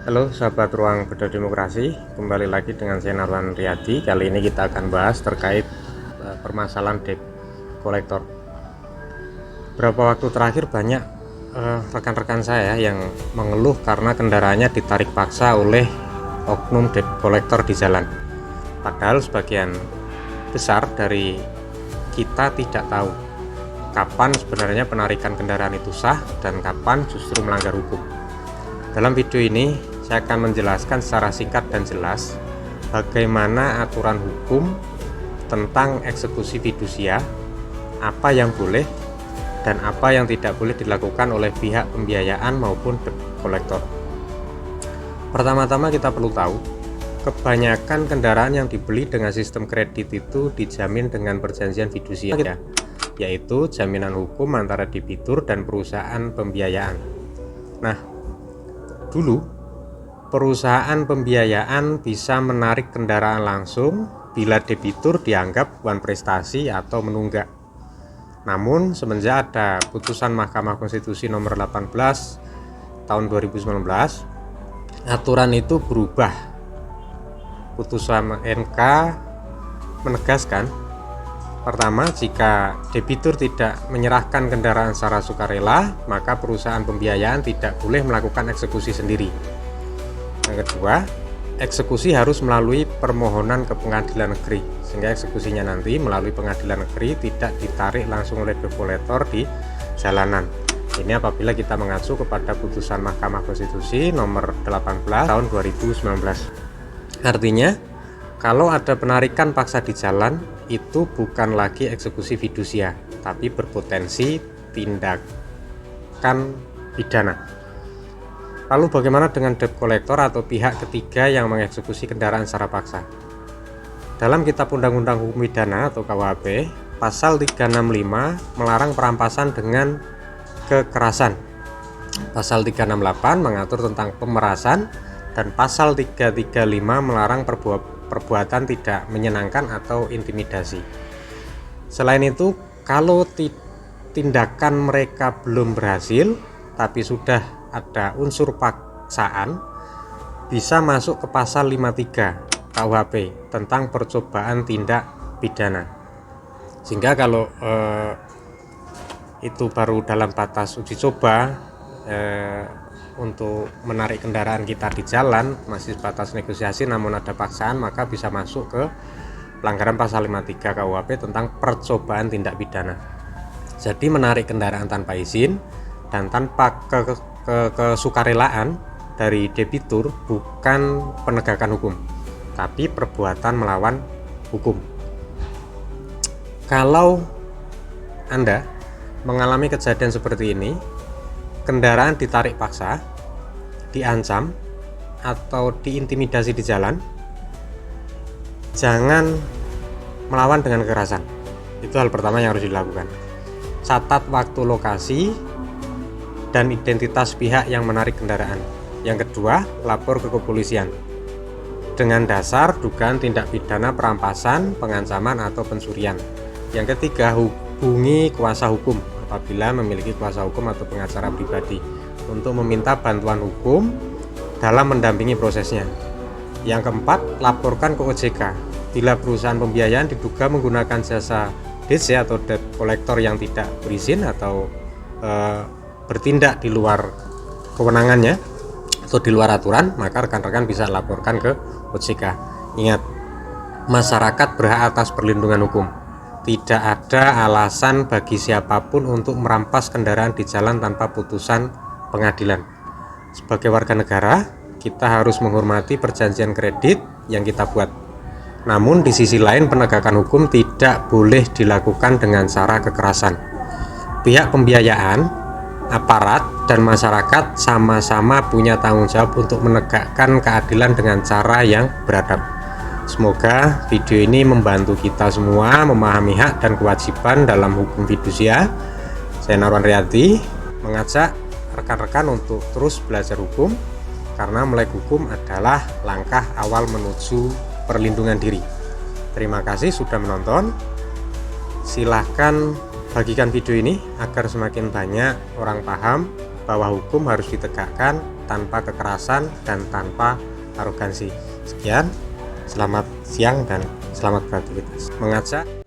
Halo sahabat Ruang Berdemokrasi, kembali lagi dengan saya Narwan Riyadi. Kali ini kita akan bahas terkait permasalahan debt collector. Beberapa waktu terakhir banyak rekan-rekan saya yang mengeluh karena kendaraannya ditarik paksa oleh oknum debt collector di jalan. Padahal sebagian besar dari kita tidak tahu kapan sebenarnya penarikan kendaraan itu sah dan kapan justru melanggar hukum. Dalam video ini saya akan menjelaskan secara singkat dan jelas bagaimana aturan hukum tentang eksekusi fidusia, apa yang boleh dan apa yang tidak boleh dilakukan oleh pihak pembiayaan maupun debt collector. Pertama-tama kita perlu tahu, kebanyakan kendaraan yang dibeli dengan sistem kredit itu dijamin dengan perjanjian fidusia, yaitu jaminan hukum antara debitur dan perusahaan pembiayaan. Nah, dulu perusahaan pembiayaan bisa menarik kendaraan langsung bila debitur dianggap bukan prestasi atau menunggak. Namun semenjak ada putusan Mahkamah Konstitusi nomor 18 tahun 2019, aturan itu berubah. Putusan MK menegaskan, pertama, jika debitur tidak menyerahkan kendaraan secara sukarela, maka perusahaan pembiayaan tidak boleh melakukan eksekusi sendiri. Yang kedua, eksekusi harus melalui permohonan ke pengadilan negeri, sehingga eksekusinya nanti melalui pengadilan negeri, tidak ditarik langsung oleh debt collector di jalanan. Ini apabila kita mengacu kepada putusan Mahkamah Konstitusi nomor 18 tahun 2019. Artinya, kalau ada penarikan paksa di jalan, itu bukan lagi eksekusi fidusia, tapi berpotensi tindakan pidana. Lalu bagaimana dengan debt collector atau pihak ketiga yang mengeksekusi kendaraan secara paksa? Dalam Kitab Undang-Undang Hukum Pidana atau KUHP, pasal 365 melarang perampasan dengan kekerasan. Pasal 368 mengatur tentang pemerasan, dan pasal 335 melarang perbuatan tidak menyenangkan atau intimidasi. Selain itu, kalau tindakan mereka belum berhasil tapi sudah ada unsur paksaan, bisa masuk ke pasal 53 KUHP tentang percobaan tindak pidana. Sehingga kalau itu baru dalam batas uji coba, untuk menarik kendaraan kita di jalan masih batas negosiasi namun ada paksaan, maka bisa masuk ke pelanggaran pasal 53 KUHP tentang percobaan tindak pidana. Jadi menarik kendaraan tanpa izin dan tanpa kesukarelaan dari debitur bukan penegakan hukum, tapi perbuatan melawan hukum. Kalau Anda mengalami kejadian seperti ini, kendaraan ditarik paksa, diancam, atau diintimidasi di jalan, jangan melawan dengan kekerasan. Itu hal pertama yang harus dilakukan. Catat waktu, lokasi, dan identitas pihak yang menarik kendaraan. Yang kedua, lapor ke kepolisian dengan dasar dugaan tindak pidana perampasan, pengancaman, atau pencurian. Yang ketiga, hubungi kuasa hukum apabila memiliki kuasa hukum atau pengacara pribadi untuk meminta bantuan hukum dalam mendampingi prosesnya. Yang keempat, laporkan ke OJK bila perusahaan pembiayaan diduga menggunakan jasa DC atau debt collector yang tidak berizin atau bertindak di luar kewenangannya atau di luar aturan, maka rekan-rekan bisa laporkan ke OJK. Ingat, masyarakat berhak atas perlindungan hukum. Tidak ada alasan bagi siapapun untuk merampas kendaraan di jalan tanpa putusan pengadilan. Sebagai warga negara, kita harus menghormati perjanjian kredit yang kita buat. Namun di sisi lain, penegakan hukum tidak boleh dilakukan dengan cara kekerasan. Pihak pembiayaan, aparat, dan masyarakat sama-sama punya tanggung jawab untuk menegakkan keadilan dengan cara yang beradab. Semoga video ini membantu kita semua memahami hak dan kewajiban dalam hukum fidusia. Saya Narwan Riyadi mengajak rekan-rekan untuk terus belajar hukum, karena melek hukum adalah langkah awal menuju perlindungan diri. Terima kasih sudah menonton. Silahkan bagikan video ini agar semakin banyak orang paham bahwa hukum harus ditegakkan tanpa kekerasan dan tanpa arogansi. Sekian, selamat siang dan selamat beraktivitas. Mengajak